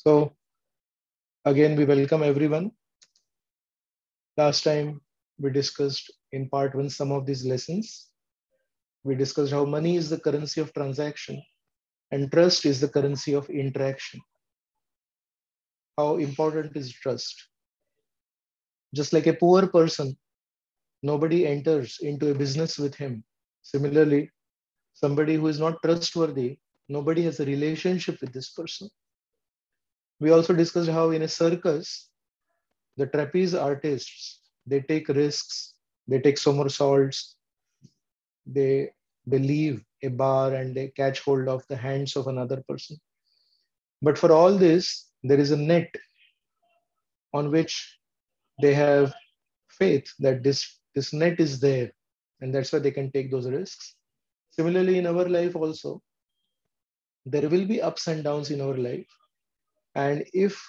So again, we welcome everyone. Last time we discussed in part one some of these lessons. We discussed how money is the currency of transaction and trust is the currency of interaction. How important is trust? Just like a poor person, nobody enters into a business with him. Similarly, somebody who is not trustworthy, nobody has a relationship with this person. We also discussed how in a circus, the trapeze artists, they take risks, they take somersaults, they they leave a bar and they catch hold of the hands of another person. But for all this, there is a net on which they have faith that this net is there, and that's why they can take those risks. Similarly, in our life also, there will be ups and downs in our life, and if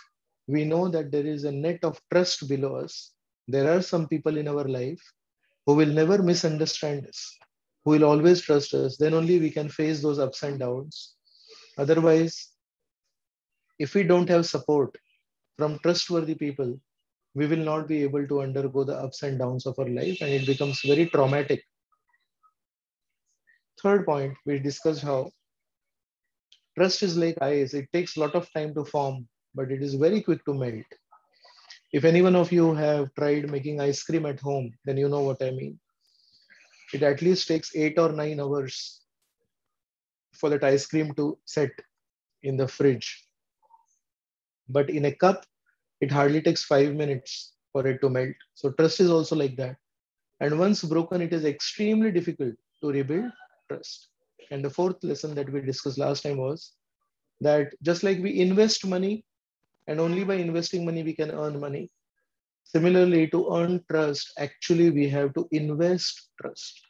we know that there is a net of trust below us, there are some people in our life who will never misunderstand us, who will always trust us, then only we can face those ups and downs. Otherwise, if we don't have support from trustworthy people, we will not be able to undergo the ups and downs of our life and it becomes very traumatic. Third point, we discussed how trust is like ice. It takes a lot of time to form, but it is very quick to melt. If any one of you have tried making ice cream at home, then you know what I mean. It at least takes 8 or 9 hours for that ice cream to set in the fridge. But in a cup, it hardly takes 5 minutes for it to melt. So trust is also like that. And once broken, it is extremely difficult to rebuild trust. And the fourth lesson that we discussed last time was that just like we invest money, and only by investing money we can earn money. Similarly, to earn trust, actually we have to invest trust.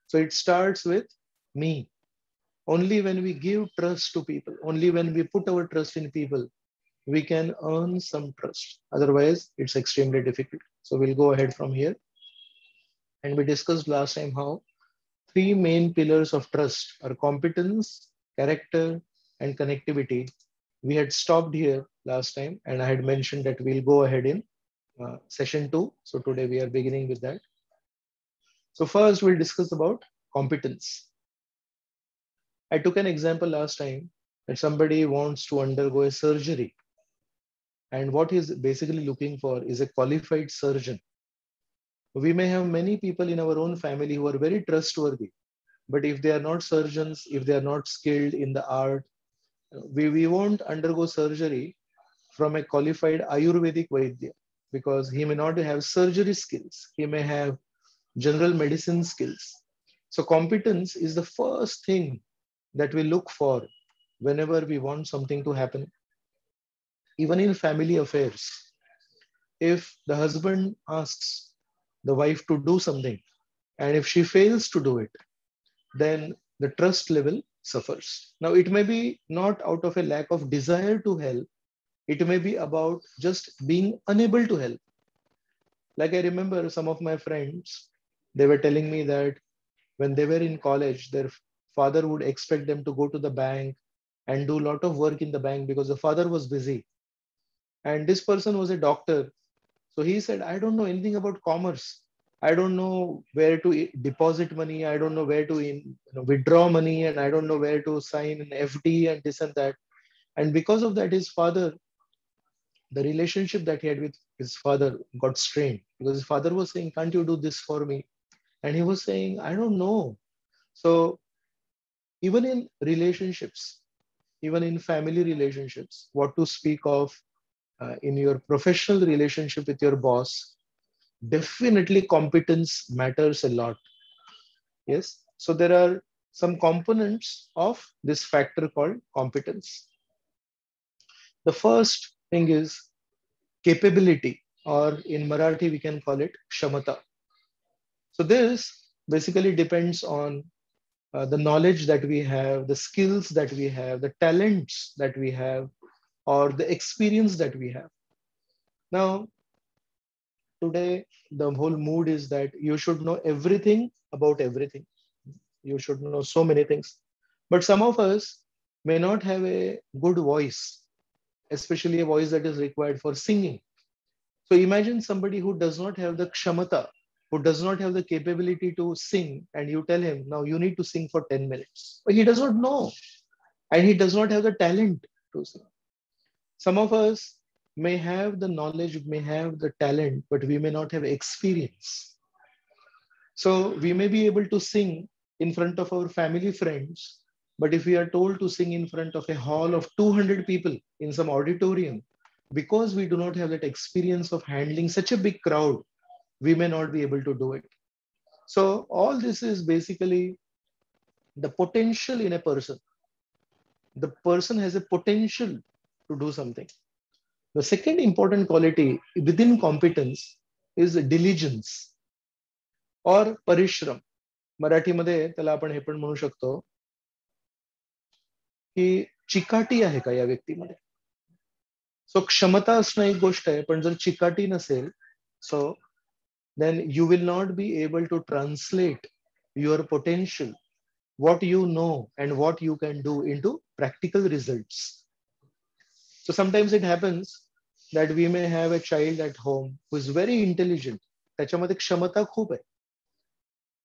So it starts with me. Only when we give trust to people, only when we put our trust in people, we can earn some trust. Otherwise, it's extremely difficult. So we'll go ahead from here. And we discussed last time how three main pillars of trust are competence, character, and connectivity. We had stopped here last time, and I had mentioned that we'll go ahead in session two. So today we are beginning with that. So first, we'll discuss about competence. I took an example last time that somebody wants to undergo a surgery, and what he's basically looking for is a qualified surgeon. We may have many people in our own family who are very trustworthy, but if they are not surgeons, if they are not skilled in the art, we won't undergo surgery from a qualified Ayurvedic Vaidya because he may not have surgery skills. He may have general medicine skills. So competence is the first thing that we look for whenever we want something to happen. Even in family affairs, if the husband asks the wife to do something, and if she fails to do it, then the trust level suffers. Now, it may be not out of a lack of desire to help, it may be about just being unable to help. Like I remember some of my friends, they were telling me that when they were in college, their father would expect them to go to the bank and do a lot of work in the bank because the father was busy. And this person was a doctor. So he said, I don't know anything about commerce. I don't know where to deposit money. I don't know where to withdraw money. And I don't know where to sign an FD and this and that. And because of that, his father, the relationship that he had with his father got strained because his father was saying, can't you do this for me? And he was saying, I don't know. So even in relationships, even in family relationships, what to speak of in your professional relationship with your boss, definitely competence matters a lot. Yes. So there are some components of this factor called competence. The first thing is capability, or in Marathi, we can call it kshamata. So this basically depends on the knowledge that we have, the skills that we have, the talents that we have, or the experience that we have. Now, today, the whole mood is that you should know everything about everything. You should know so many things. But some of us may not have a good voice. especially a voice that is required for singing. So imagine somebody who does not have the kshamata, who does not have the capability to sing, and you tell him, now you need to sing for 10 minutes. But he does not know, and he does not have the talent to sing. Some of us may have the knowledge, may have the talent, but we may not have experience. So we may be able to sing in front of our family friends, but if we are told to sing in front of a hall of 200 people in some auditorium, because we do not have that experience of handling such a big crowd, we may not be able to do it. So all this is basically the potential in a person. The person has a potential to do something. The second important quality within competence is diligence or parishram. मराठीमध्ये त्याला आपण हे पण म्हणू शकतो की चिकाटी आहे का या व्यक्तीमध्ये. सो क्षमता असणं एक गोष्ट आहे, पण जर चिकाटी नसेल, सो then you will not be able to translate your potential, what you know and what you can do, into practical results. So sometimes it happens that we may have a child at home who is very intelligent. त्याच्यामध्ये क्षमता खूप आहे.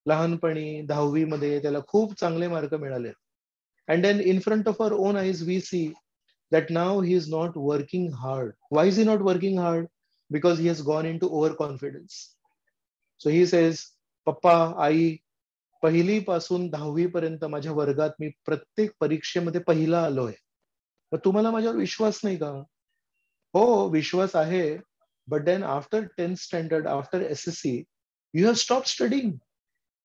लहानपणी 10वी मध्ये त्याला खूप चांगले मार्क मिळाले. And then in front of our own eyes, we see that now he is not working hard. Why is he not working hard? Because he has gone into overconfidence. So he says, पप्पा, आई, पहिली पासून 10वी पर्यंत माझ्या वर्गात मी प्रत्येक परीक्षेमध्ये पहिला आलोय. मग तुम्हाला माझ्यावर विश्वास नाही का? हो, विश्वास आहे. But then after 10th standard, after SSC, you have stopped studying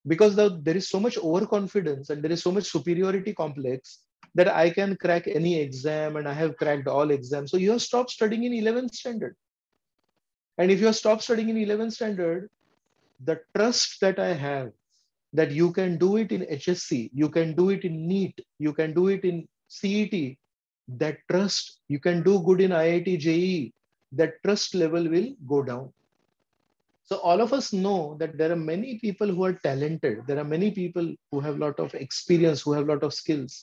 because there is so much overconfidence and there is so much superiority complex that I can crack any exam and I have cracked all exams. So you have stopped studying in 11th standard. And if you have stopped studying in 11th standard, the trust that I have that you can do it in HSC, you can do it in NEET, you can do it in CET, that trust, you can do good in IIT JEE, that trust level will go down. So all of us know that there are many people who are talented. There are many people who have a lot of experience, who have a lot of skills.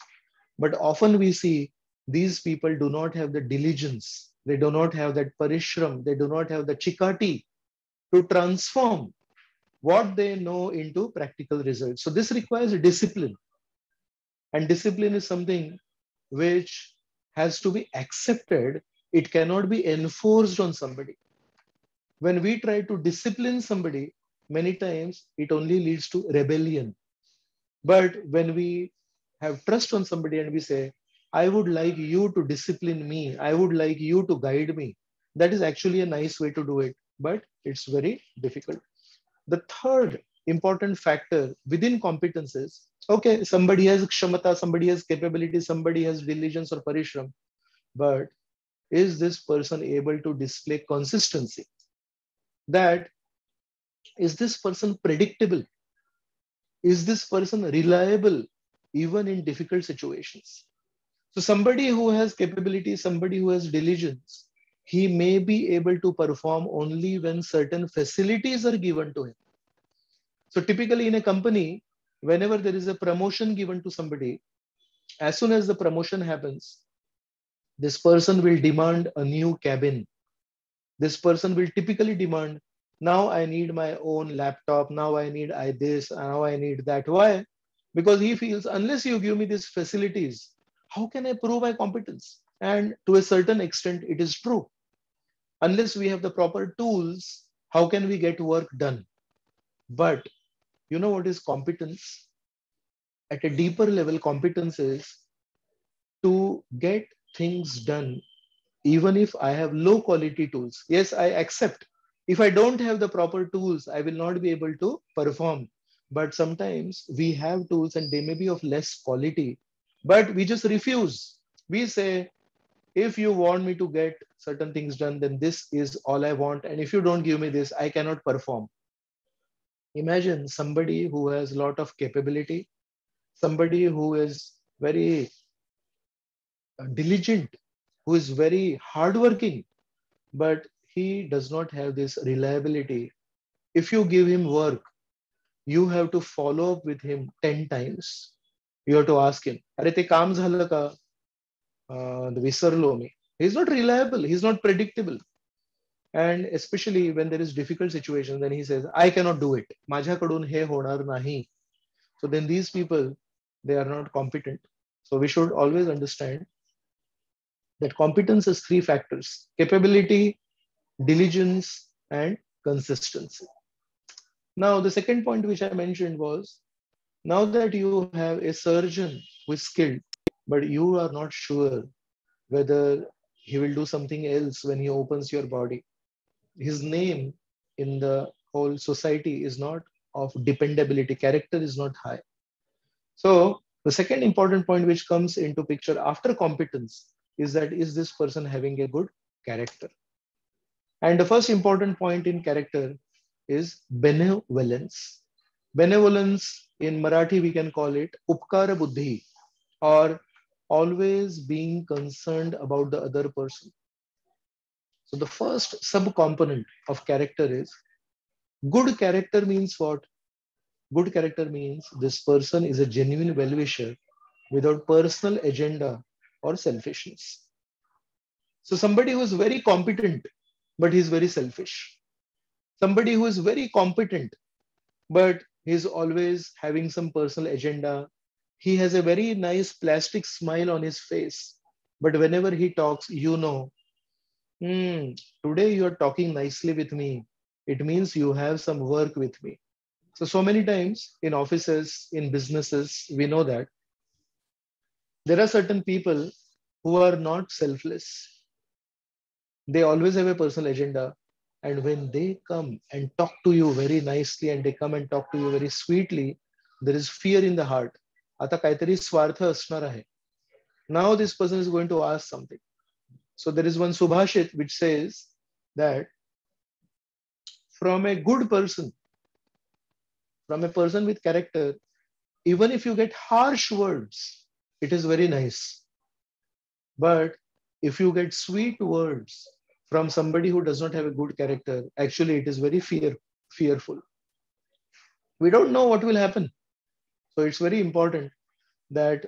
But often we see these people do not have the diligence. They do not have that parishram. They do not have the chikati to transform what they know into practical results. So this requires discipline. And discipline is something which has to be accepted. It cannot be enforced on somebody. When we try to discipline somebody, many times it only leads to rebellion. But when we have trust on somebody and we say, I would like you to discipline me, I would like you to guide me, that is actually a nice way to do it, but it's very difficult. The third important factor within competence is, okay, somebody has kshamata, somebody has capability, somebody has diligence or parishram, but is this person able to display consistency? That is this person predictable? Is this person reliable even in difficult situations? So somebody who has capability, somebody who has diligence, he may be able to perform only when certain facilities are given to him. So typically in a company, whenever there is a promotion given to somebody, as soon as the promotion happens, this person will demand a new cabin. This person will typically demand, now I need my own laptop, now I need this, now I need that. Why? Because he feels, unless you give me these facilities, how can I prove my competence? And to a certain extent, it is true. Unless we have the proper tools, how can we get work done? But you know what is competence? At a deeper level, competence is to get things done even if I have low quality tools. Yes, I accept. If I don't have the proper tools, I will not be able to perform. But sometimes we have tools and they may be of less quality, but we just refuse. We say, if you want me to get certain things done, then this is all I want. And if you don't give me this, I cannot perform. Imagine somebody who has a lot of capability, somebody who is very diligent, who is very hardworking, but he does not have this reliability. If you give him work, you have to follow up with him 10 times. You have to ask him, अरे ते काम झालं का? विसरलो मी. He's not reliable. He's not predictable. And especially when there is difficult situation, then he says, I cannot do it. माझ्याकडून हे होणार नाही. So then these people, they are not competent. So we should always understand that competence is three factors: capability, diligence, and consistency. Now, the second point which I mentioned was, now that you have a surgeon who is skilled, but you are not sure whether he will do something else when he opens your body. His name in the whole society is not of dependability. Character is not high. So the second important point which comes into picture after competence is that, is this person having a good character? And the first important point in character is benevolence. Benevolence in Marathi, we can call it upkara buddhi, or always being concerned about the other person. So the first subcomponent of character is good character means what? Good character means this person is a genuine well-wisher without personal agenda or selfishness. So somebody who is very competent, but he's very selfish. Somebody who is very competent, but he's always having some personal agenda. He has a very nice plastic smile on his face, but whenever he talks, you know, today you are talking nicely with me. It means you have some work with me. So many times in offices, in businesses, we know that there are certain people who are not selfless. They always have a personal agenda. And when they come and talk to you very nicely and they come and talk to you very sweetly, there is fear in the heart. आता काहीतरी स्वार्थ असणार आहे. Now this person is going to ask something. So there is one Subhashit which says that from a good person, from a person with character, even if you get harsh words, it is very nice. But if you get sweet words from somebody who does not have a good character, actually it is very fearful. We don't know what will happen. So it's very important that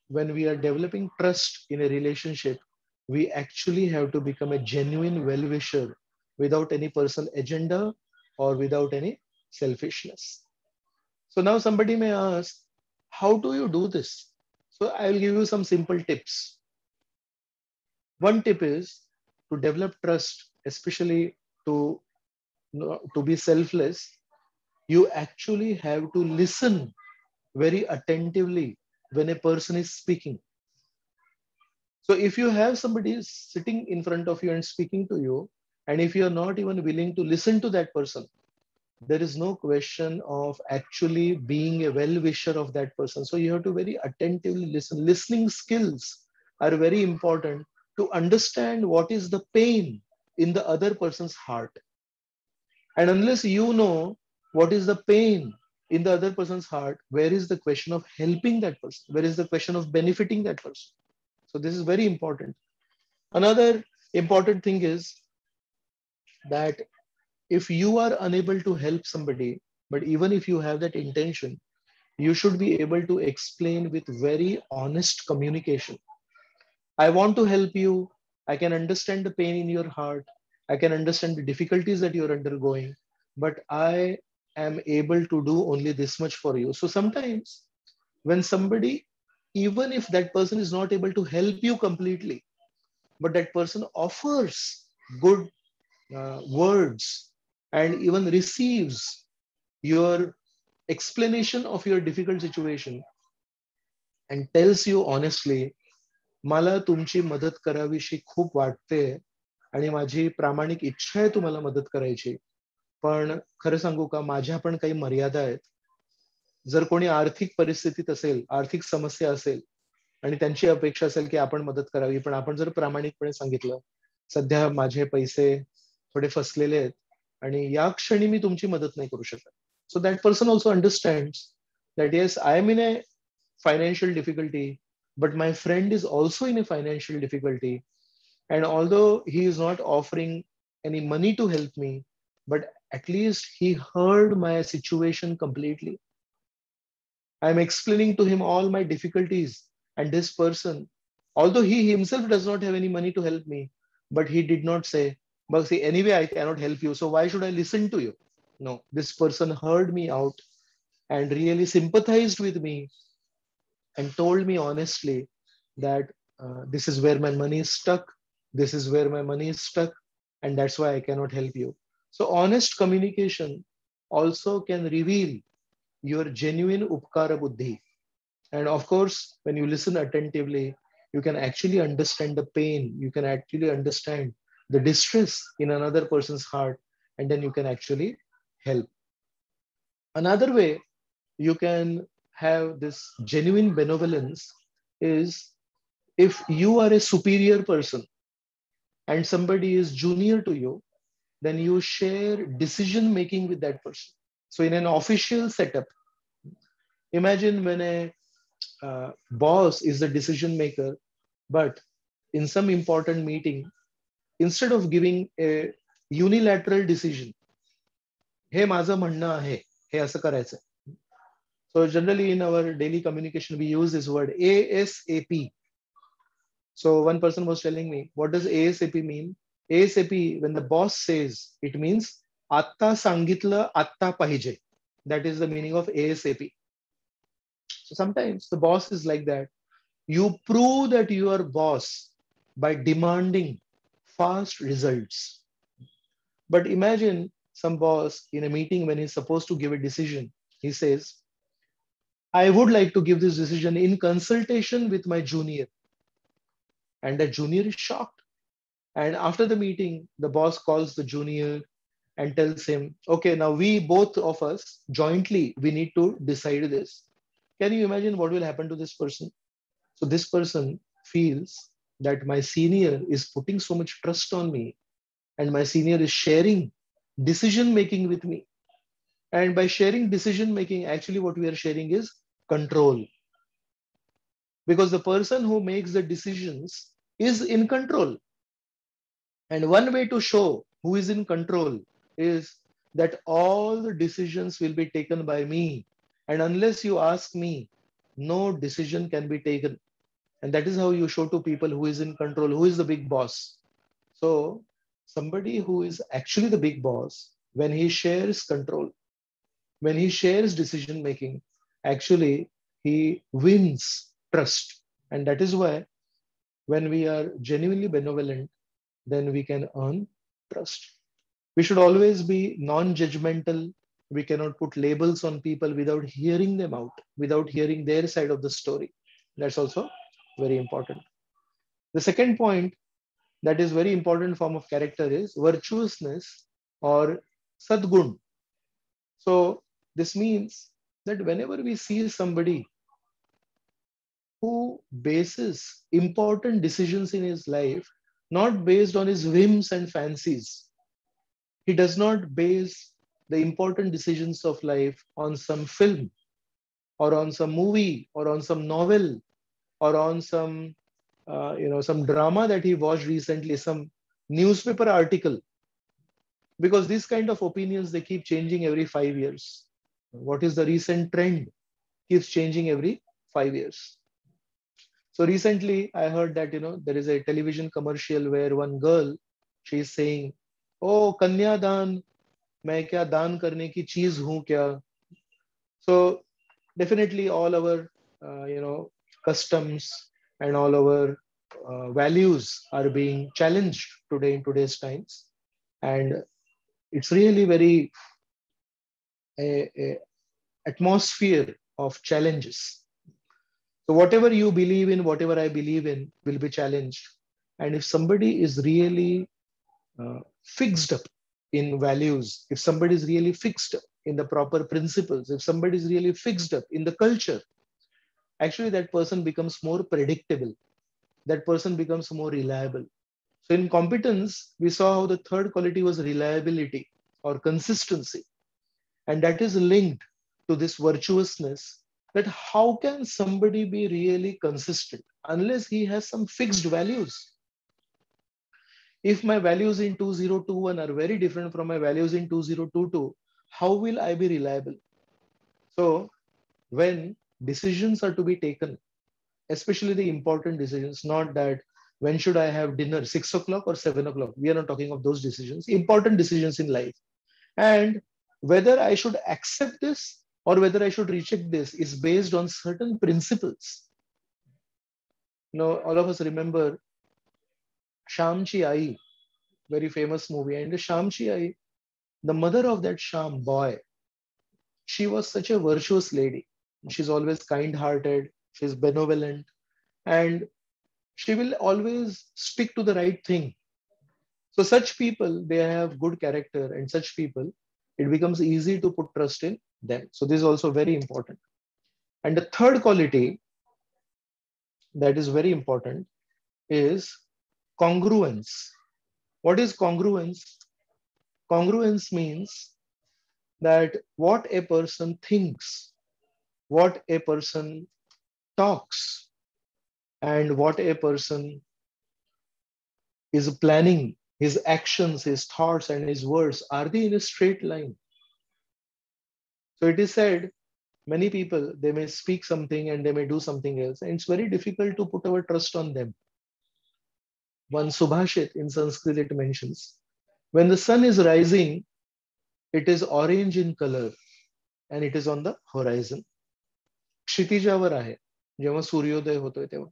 when we are developing trust in a relationship, we actually have to become a genuine well-wisher without any personal agenda or without any selfishness. So now somebody may ask, how do you do this? So I will give you some simple tips. One tip is to develop trust, especially to be selfless. You actually have to listen very attentively when a person is speaking. So if you have somebody sitting in front of you and speaking to you, and if you're not even willing to listen to that person, there is no question of actually being a well-wisher of that person. So you have to very attentively listen. Listening skills are very important to understand what is the pain in the other person's heart. And unless you know what is the pain in the other person's heart, where is the question of helping that person? Where is the question of benefiting that person? So this is very important. Another important thing is that if you are unable to help somebody, but even if you have that intention, you should be able to explain with very honest communication. I want to help you. I can understand the pain in your heart. I can understand the difficulties that you're undergoing, but I am able to do only this much for you. So sometimes when somebody, even if that person is not able to help you completely, but that person offers good words and even receives your explanation of your difficult situation and tells you honestly, मला तुमची मदत करावीशी खूप वाटते आणि माझी प्रामाणिक इच्छा आहे तुम्हाला मदत करायची, पण खरं सांगू का, माझ्या पण काही मर्यादा आहेत. जर कोणी आर्थिक परिस्थितीत असेल, आर्थिक समस्या असेल आणि त्यांची अपेक्षा असेल की आपण मदत करावी, पण आपण जर प्रामाणिकपणे सांगितलं, सध्या माझे पैसे थोडे फसलेले आहेत आणि या क्षणी मी तुमची मदत नाही करू शकत. So that person also understands that yes, I am in a financial difficulty, but my friend is also in a financial difficulty. And although he is not offering any money to help me, but at least he heard my situation completely. I'm explaining to him all my difficulties, and this person Although he himself does not have any money to help me, but he did not say, but see, anyway, I cannot help you. So why should I listen to you? No, this person heard me out and really sympathized with me and told me honestly that this is where my money is stuck. This is where my money is stuck. And that's why I cannot help you. So honest communication also can reveal your genuine upkara buddhi. And of course, when you listen attentively, you can actually understand the pain. You can actually understand the distress in another person's heart. And then you can actually help. Another way you can have this genuine benevolence is if you are a superior person and somebody is junior to you, then you share decision making with that person. So in an official setup, imagine when a boss is the decision maker, but in some important meeting, instead of giving a unilateral decision, हे माझं म्हणणं आहे, हे असं करायचं. So generally in our daily communication, we use this word ASAP. So one person was telling me, what does ASAP mean? ASAP, when the boss says, it means आत्ता सांगितलं, आत्ता पाहिजे. That is the meaning of ASAP. So sometimes the boss is like that. You prove that you are boss by demanding fast results. But imagine some boss in a meeting when he's supposed to give a decision. He says, I would like to give this decision in consultation with my junior. And the junior is shocked. And after the meeting, the boss calls the junior and tells him, okay, now we both of us jointly, we need to decide this. Can you imagine what will happen to this person? So this person feels that my senior is putting so much trust on me and my senior is sharing decision making with me. And by sharing decision making, actually what we are sharing is control. Because the person who makes the decisions is in control. And one way to show who is in control is that all the decisions will be taken by me. And unless you ask me, no decision can be taken. And that is how you show to people who is in control, who is the big boss. So somebody who is actually the big boss, when he shares control, when he shares decision making, actually he wins trust. And that is why when we are genuinely benevolent, then we can earn trust. We should always be non-judgmental. We cannot put labels on people without hearing them out, without hearing their side of the story. That's also very important. The second point that is very important form of character is virtuousness or sadgun. So this means that whenever we see somebody who bases important decisions in his life not based on his whims and fancies, he does not base the important decisions of life on some film or on some movie or on some novel or on some some drama that he watched recently, some newspaper article, because these kind of opinions they keep changing every 5 years. What is the recent trend keeps changing every 5 years. So recently I heard that there is a television commercial where one girl, she is saying, oh कन्यादान, मैं क्या दान करने की चीज हूं क्या. So definitely all our customs and all our values are being challenged today in today's times, and it's really very a atmosphere of challenges. So whatever you believe in, whatever I believe in will be challenged. And if somebody is really fixed up in values, if somebody is really fixed up in the proper principles, if somebody is really fixed up in the culture, actually that person becomes more predictable. That person becomes more reliable. So in competence, we saw how the third quality was reliability or consistency. And that is linked to this virtuousness, that how can somebody be really consistent unless he has some fixed values? If my values in 2021 are very different from my values in 2022, how will I be reliable? So when decisions are to be taken, especially the important decisions, not that when should I have dinner, 6 o'clock or 7 o'clock. We are not talking of those decisions, important decisions in life. And whether I should accept this or whether I should reject this is based on certain principles. All of us remember Shamchi Ai, very famous movie. And the Shamchi Ai, the mother of that Sham boy, she was such a virtuous lady. She's always kind hearted, she's benevolent, and she will always stick to the right thing. So, such people, they have good character, and such people, it becomes easy to put trust in them. So, this is also very important. And the third quality that is very important is congruence. What is congruence? Congruence means that what a person thinks, what a person talks, and what a person is planning, his actions, his thoughts, and his words, are they in a straight line? So it is said, many people, they may speak something and they may do something else, and it's very difficult to put our trust on them. One Subhashit in Sanskrit, it mentions, when the sun is rising, it is orange in color and it is on the horizon. क्षितिजावर आहे जेव्हा सूर्योदय होतोय तेव्हा.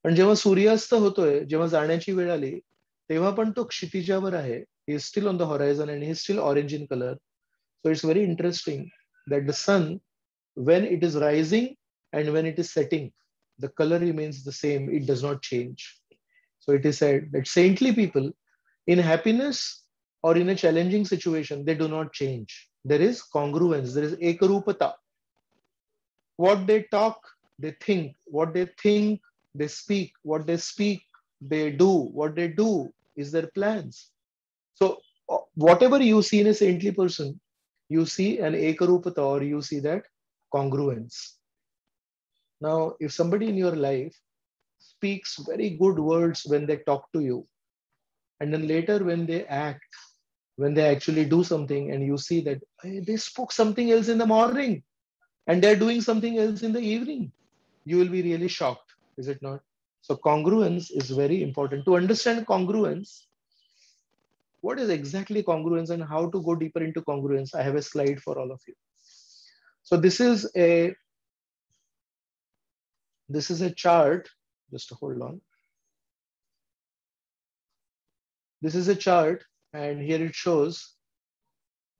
पण जेव्हा सूर्यास्त होतोय, जेव्हा जाण्याची वेळ आली, तेव्हा पण तो क्षितिजावर आहे. He is still on the horizon and he is still orange in color. So it's very interesting that the sun, when it is rising and when it is setting, the color remains the same. It does not change. So it is said that saintly people, in happiness or in a challenging situation, they do not change. There is congruence. There is ekarupata. What they talk, they think. What they think, they speak. What they speak, they do. What they do is their plans. So whatever you see in a saintly person, you see an ekarupata, or you see that congruence. Now, if somebody in your life speaks very good words when they talk to you, and then later when they act, when they actually do something, and you see that hey, they spoke something else in the morning and they're doing something else in the evening, you will be really shocked, is it not? So congruence is very important. To understand congruence, what is exactly congruence and how to go deeper into congruence, I have a slide for all of you. So this is a chart. Just hold on. This is a chart, and here it shows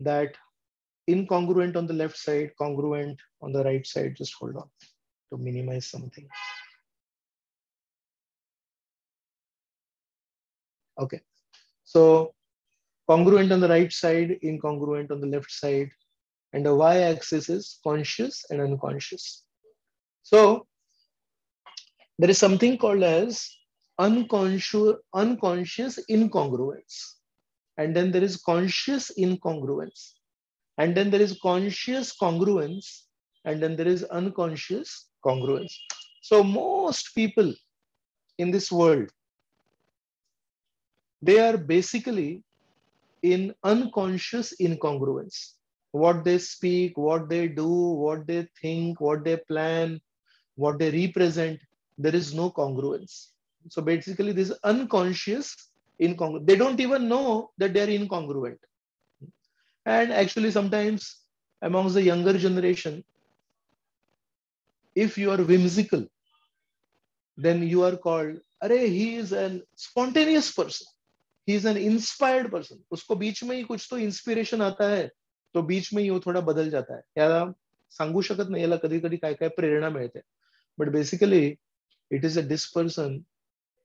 that incongruent on the left side, congruent on the right side. Just hold on to minimize something. Okay. So congruent on the right side, incongruent on the left side, and the y-axis is conscious and unconscious. So there is something called as unconscious incongruence, and then there is conscious incongruence, and then there is conscious congruence, and then there is unconscious congruence. So most people in this world, they are basically in unconscious incongruence. What they speak, what they do, what they think, what they plan, what they represent, there is no congruence. So basically this unconscious incongruent. They don't even know that they're incongruent. And actually sometimes amongst the younger generation, if you are whimsical, then you are called, अरे he is an spontaneous person. He is an inspired person. उसको बीच में ही कुछ तो inspiration आता है, तो बीच में ही वो थोड़ा बदल जाता है. याला सांगू शकत नाही, याला कधी कधी काय काय प्रेरणा मिळते. But basically, it is that this person,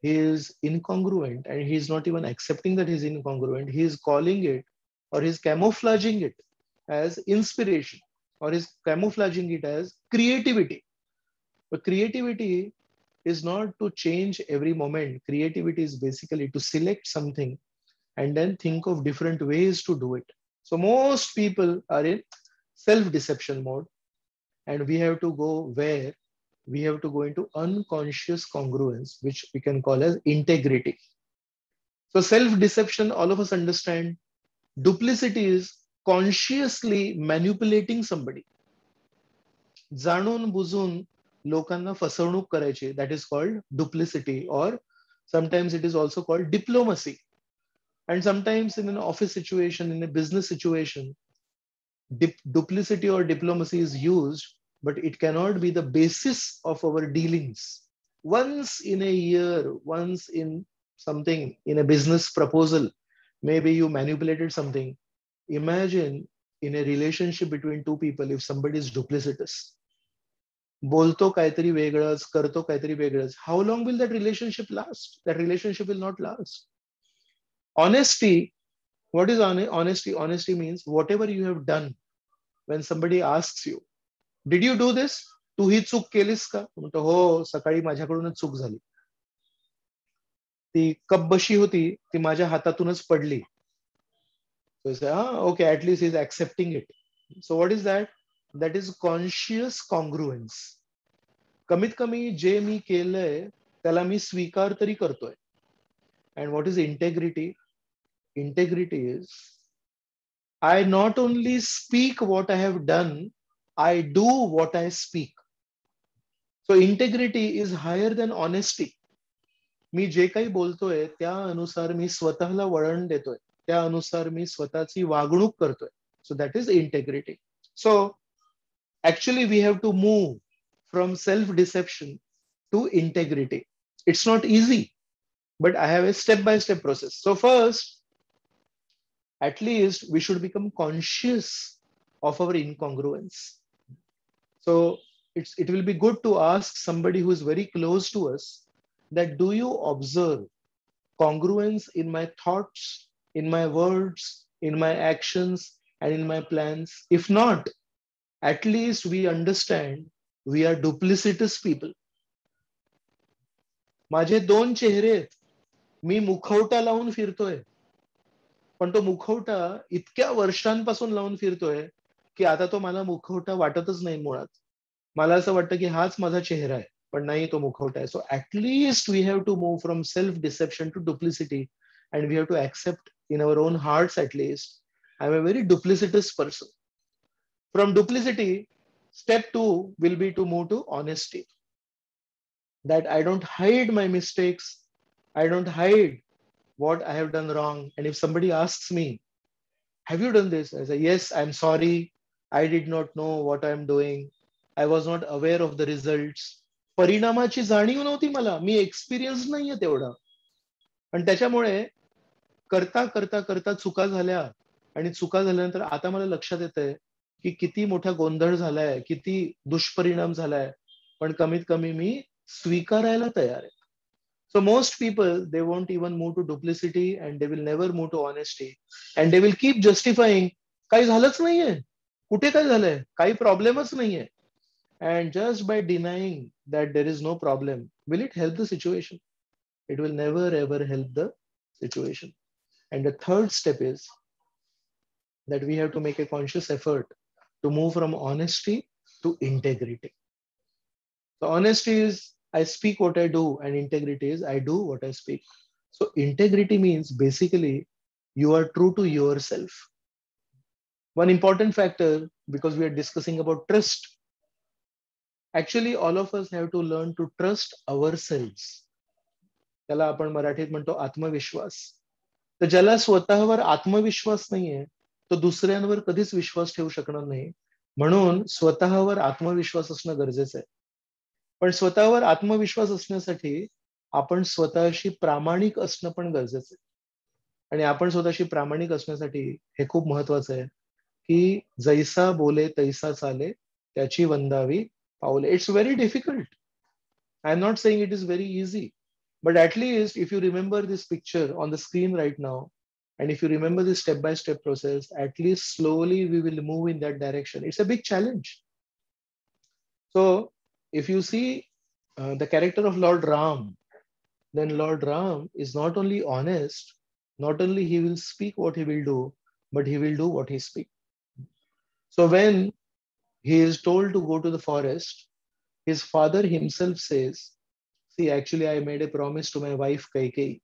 he is incongruent and he is not even accepting that he is incongruent. He is calling it, or he is camouflaging it as inspiration, or he is camouflaging it as creativity. But creativity is not to change every moment. Creativity is basically to select something and then think of different ways to do it. So most people are in self-deception mode, and we have to go where? We have to go into unconscious congruence, which we can call as integrity. So self-deception, all of us understand. Duplicity is consciously manipulating somebody. जाणून बुजून लोकांना फसवणूक करायची. That is called duplicity, और sometimes it is also called diplomacy. And sometimes in an office situation, in a business situation, duplicity or diplomacy is used, but it cannot be the basis of our dealings. Once in a year, once in something, in a business proposal, maybe you manipulated something. Imagine in a relationship between two people, if somebody is duplicitous, बोलतो काहीतरी वेगळंच, करतो काहीतरी वेगळंच, how long will that relationship last? That relationship will not last. Honesty, what is honesty? Honesty means whatever you have done, when somebody asks you, did you do this? तू ही चूक केलीस का? म्हणतो हो, सकाळी माझ्याकडूनच चूक झाली. ती कप बशी होती, ती माझ्या हातातूनच पडली. So you say, okay, at least he's accepting it. So what is that? That is conscious congruence. कमीत कमी जे मी केलंय त्याला मी स्वीकार तरी करतोय. And what is integrity? Integrity is, I not only speak what I have done, I do what I speak. So integrity is higher than honesty. मी जे काही बोलतोय त्या अनुसार मी स्वतःला वळण देतोय, त्या अनुसार मी स्वतःची वागणूक करतोय. So that is integrity. So actually we have to move from self-deception to integrity. It's not easy, but I have a step-by-step process. So first, at least we should become conscious of our incongruence. So it will be good to ask somebody who is very close to us that, do you observe congruence in my thoughts, in my words, in my actions, and in my plans? If not, at least we understand we are duplicitous people. माझे दोन चेहरे आहेत, मी मुखवटा लावून फिरतोय, पण तो मुखवटा इतक्या वर्षांपासून लावून फिरतोय की आता तो मला मुखवटा वाटतच नाही. मुळात मला असं वाटतं की हाच माझा चेहरा आहे, पण नाही, तो मुखवटा आहे. So at least we have to move from self deception to duplicity, and we have to accept in our own hearts at least, I am a very duplicitous person. From duplicity, step 2 will be to move to honesty. That I don't hide my mistakes, I don't hide what I have done wrong. And if somebody asks me, have you done this? I say, yes, I'm sorry. I did not know what I'm doing. I was not aware of the results. परिणामाची जाणीव नव्हती मला, मी experience नाहीये तेवढा. आणि त्याच्यामुळे करता करता करता चुका झाल्या, आणि चुका झाल्यानंतर आता मला लक्षात येतंय की किती मोठा गोंधळ झालाय, किती दुष्परिणाम झालाय, पण कमीत कमी मी स्वीकारायला तयार आहे. So most people, they won't even move to duplicity, and they will never move to honesty, and they will keep justifying, काही झालंच नाहीये, कुठे काय झालंय, काही प्रॉब्लेमच नाहीये. And just by denying that there is no problem, will it help the situation? It will never ever help the situation. And the third step is that we have to make a conscious effort to move from honesty to integrity. So honesty is, I speak what I do, and integrity is, I do what I speak. So integrity means basically you are true to yourself. One important factor, because we are discussing about trust, actually all of us have to learn to trust ourselves. त्याला आपण मराठीत म्हणतो आत्मविश्वास. तर ज्याला स्वतःवर आत्मविश्वास नाहीये, तो दुसऱ्यांवर कधीच विश्वास ठेवू शकणार नाही. म्हणून स्वतःवर आत्मविश्वास असणं गरजेचं आहे. पण स्वतःवर आत्मविश्वास असण्यासाठी आपण स्वतःशी प्रामाणिक असणं पण गरजेचं आहे. आणि आपण स्वतःशी प्रामाणिक असण्यासाठी हे खूप महत्वाचं आहे की जैसा बोले तैसा चाले, त्याची वंदावी पाऊले. It's very difficult. I am not saying it is very easy, but at least if you remember this picture on the screen right now, and if you remember this step by step process, at least slowly we will move in that direction. It's a big challenge. So if you see the character of Lord Ram, then Lord Ram is not only honest, not only he will speak what he will do, but he will do what he speaks. So when he is told to go to the forest, his father himself says, see, actually I made a promise to my wife Kaikeyi,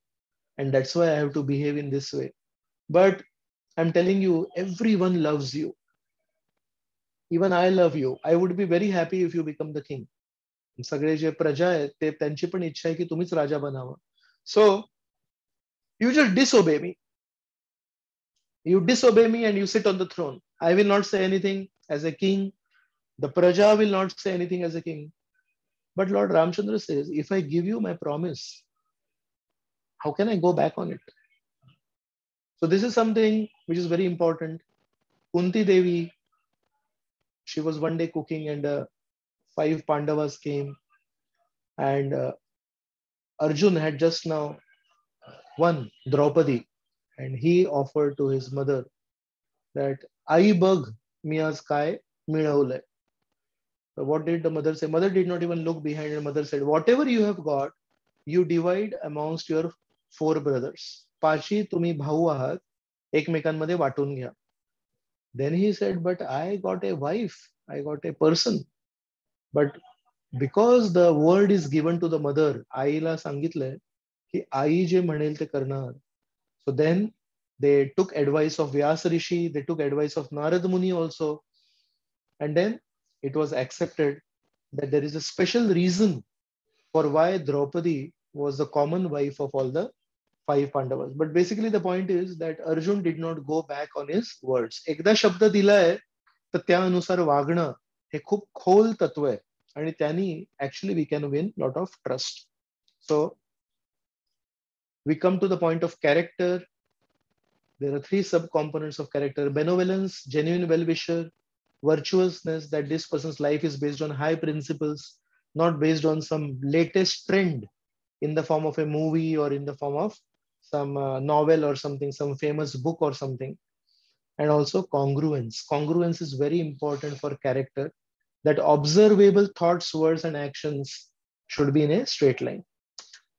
and that's why I have to behave in this way. But I'm telling you, everyone loves you. Even I love you. I would be very happy if you become the king. सगळे जे प्रजा आहेत ते त्यांची पण इच्छा आहे की तुम्हीच राजा बनावं. सो you just disobey me. You disobey me and you sit on the throne. I will not say anything as a king. The praja will not say anything as a king. But Lord Ramchandra says, if I give you my promise, how can I go back on it? So this is something which is very important. Kunti Devi, she was one day cooking and five Pandavas came and Arjun had just now won Draupadi and he offered to his mother that आई बघ मी आज काय मिळवलंय. So what did the mother say? Mother did not even look behind and mother said, whatever you have got, you divide amongst your four brothers. पाची तुम्ही भाऊ आहात, एकमेकांमध्ये वाटून घ्या. Then he said, but I got a wife, I got a person. But because the word is given to the mother, आईला सांगितलंय की आई जे म्हणेल ते करणार. So then they took advice of Vyas Rishi, they took advice of Narad Muni also. And then it was accepted that there is a special reason for why Draupadi was the common wife of all the five Pandavas. But basically the point is that Arjun did not go back on his words. एकदा शब्द दिलाय तर त्यानुसार वागणं हे खूप खोल तत्व आहे आणि त्यांनी actually we can win lot of trust. So we come to the point of character. There are three subcomponents of character: benevolence, genuine well-wisher, virtuousness, that this person's life is based on high principles, not based on some latest trend in the form of a movie or in the form of some novel or something, some famous book or something. And also congruence. Congruence is very important for character, that observable thoughts, words, and actions should be in a straight line.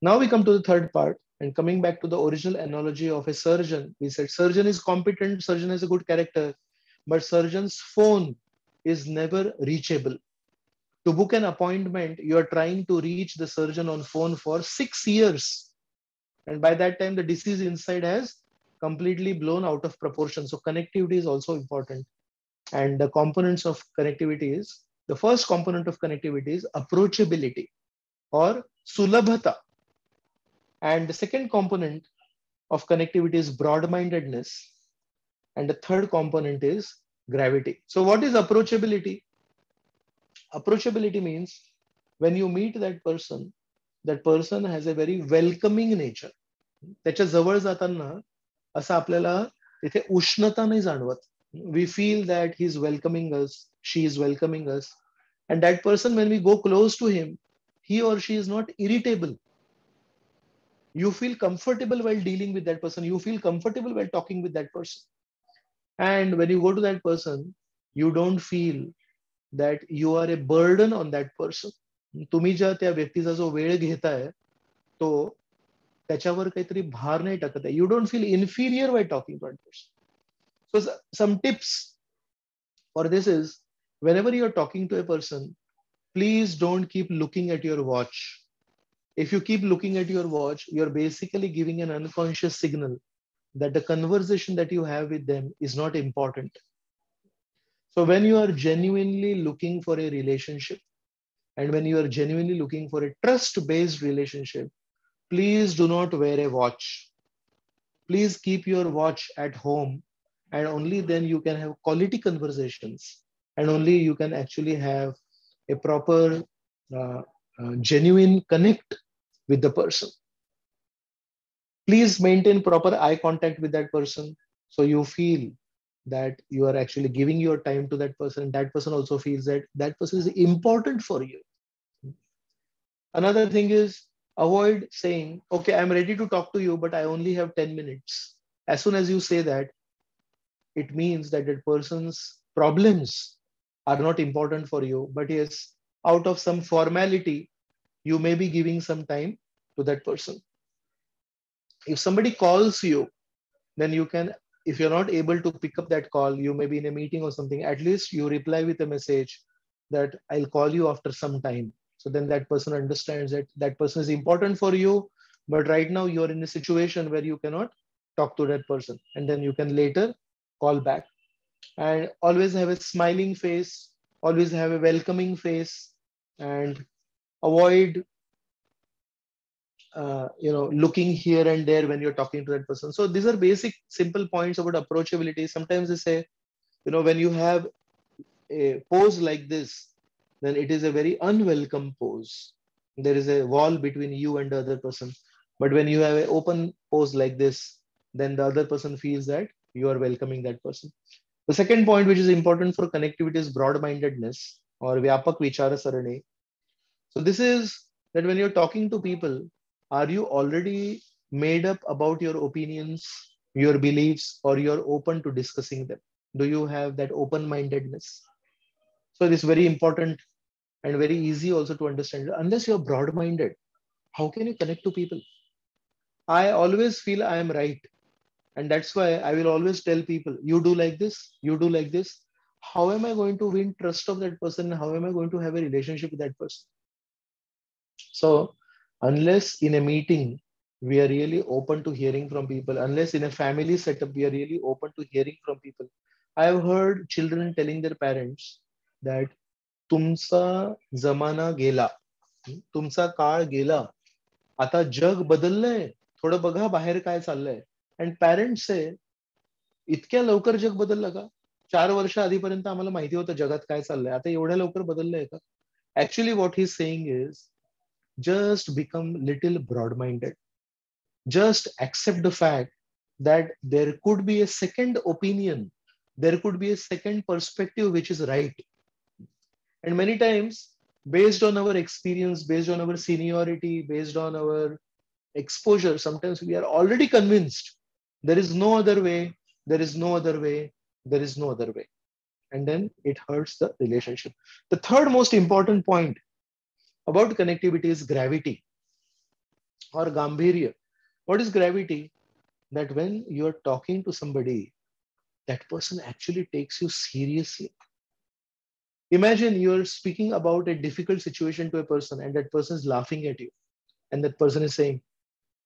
Now we come to the third part. And coming back to the original analogy of a surgeon, we said surgeon is competent, surgeon has a good character, but surgeon's phone is never reachable. To book an appointment, you are trying to reach the surgeon on phone for 6 years. And by that time, the disease inside has completely blown out of proportion. So connectivity is also important. And the components of connectivity is, the first component of connectivity is approachability or sulabhata. And the second component of connectivity is broad-mindedness. And the third component is gravity. So what is approachability? Approachability means when you meet that person has a very welcoming nature. त्याच्या जवळ जाताना असं आपल्याला तिथे उष्णता नाही जाणवत. We feel that he is welcoming us, she is welcoming us. And that person, when we go close to him, he or she is not irritable. You feel comfortable while dealing with that person. You feel comfortable while talking with that person. And when you go to that person, you don't feel that you are a burden on that person. तुम्ही ज्या त्या व्यक्तीचा जो वेळ घेताय तो त्याच्यावर काहीतरी भार नाही टाकत आहे. You don't feel inferior while talking to that person. So some tips for this is, whenever you're talking to a person, please don't keep looking at your watch. If you keep looking at your watch, you're basically giving an unconscious signal that the conversation that you have with them is not important. So when you are genuinely looking for a relationship, and when you are genuinely looking for a trust-based relationship, please do not wear a watch. Please keep your watch at home, and only then you can have quality conversations, and only you can actually have a proper, genuine connect with the person. Please maintain proper eye contact with that person so you feel that you are actually giving your time to that person. That person also feels that that person is important for you. Another thing is, avoid saying, okay, I'm ready to talk to you, but I only have 10 minutes. As soon as you say that, it means that that person's problems are not important for you. But yes, out of some formality, you may be giving some time to that person. If somebody calls you, then you can, if you're not able to pick up that call, you may be in a meeting or something, at least you reply with a message that I'll call you after some time. So then that person understands that that person is important for you, but right now you're in a situation where you cannot talk to that person, and then you can later call back. And always have a smiling face, always have a welcoming face, and Avoid looking here and there when you're talking to that person. So these are basic simple points about approachability. Sometimes they say, when you have a pose like this, then it is a very unwelcome pose. There is a wall between you and the other person. But when you have an open pose like this, then the other person feels that you are welcoming that person. The second point, which is important for connectivity, is broad-mindedness or Vyapak Vichara Sarani. So this is that when you're talking to people, are you already made up about your opinions, your beliefs, or you're open to discussing them? Do you have that open-mindedness? So it is very important and very easy also to understand. Unless you're broad-minded, how can you connect to people? I always feel I am right. And that's why I will always tell people, you do like this, you do like this. How am I going to win trust of that person? How am I going to have a relationship with that person? So unless in a meeting, we are really open to hearing from people, unless in a family setup, we are really open to hearing from people. I have heard children telling their parents that तुमचा जमाना गेला, तुमचा काळ गेला, आता जग बदललंय, थोडं बघा बाहेर काय चाललंय. अँड पॅरेंट्स से इतक्या लवकर जग बदललं का? 4 वर्ष आधीपर्यंत आम्हाला माहिती होतं जगात काय चाललंय, आता एवढ्या लवकर बदललंय का? Actually what he's saying is just become little broad-minded. Just accept the fact that there could be a second opinion, there could be a second perspective which is right. And many times, based on our experience, based on our seniority, based on our exposure, sometimes we are already convinced there is no other way, there is no other way, there is no other way. And then it hurts the relationship. The third most important point about connectivity is gravity or Gambhirya. What is gravity? That when you're talking to somebody, that person actually takes you seriously. Imagine you're speaking about a difficult situation to a person and that person is laughing at you. And that person is saying,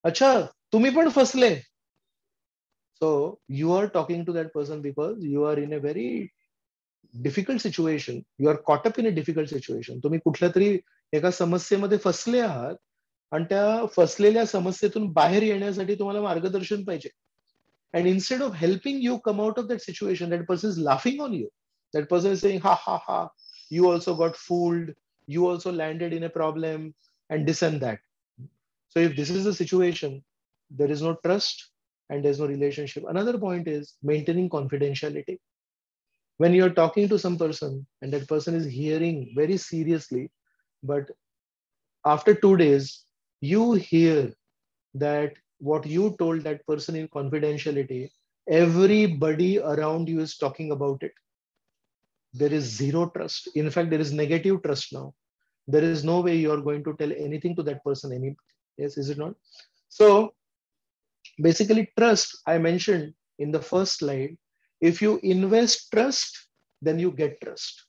Acha, tumi pan fasle. So you are talking to that person because you are in a very difficult situation. You are caught up in a difficult situation. तुम्ही कुठल्या तरी एका समस्येमध्ये फसले आहात आणि त्या फसलेल्या समस्येतून बाहेर येण्यासाठी तुम्हाला मार्गदर्शन पाहिजे. And instead of helping you come out of that situation, that person is laughing on you. That person is saying, ha, ha, ha, you also got fooled. You also landed in a problem and this and that. So if this is the situation, there is no trust and there's no relationship. Another point is maintaining confidentiality. When you're talking to some person and that person is hearing very seriously, but after 2 days, you hear that what you told that person in confidentiality, everybody around you is talking about it. There is zero trust. In fact, there is negative trust now. There is no way you are going to tell anything to that person. Yes, is it not? So basically, trust, I mentioned in the first slide, if you invest trust, then you get trust.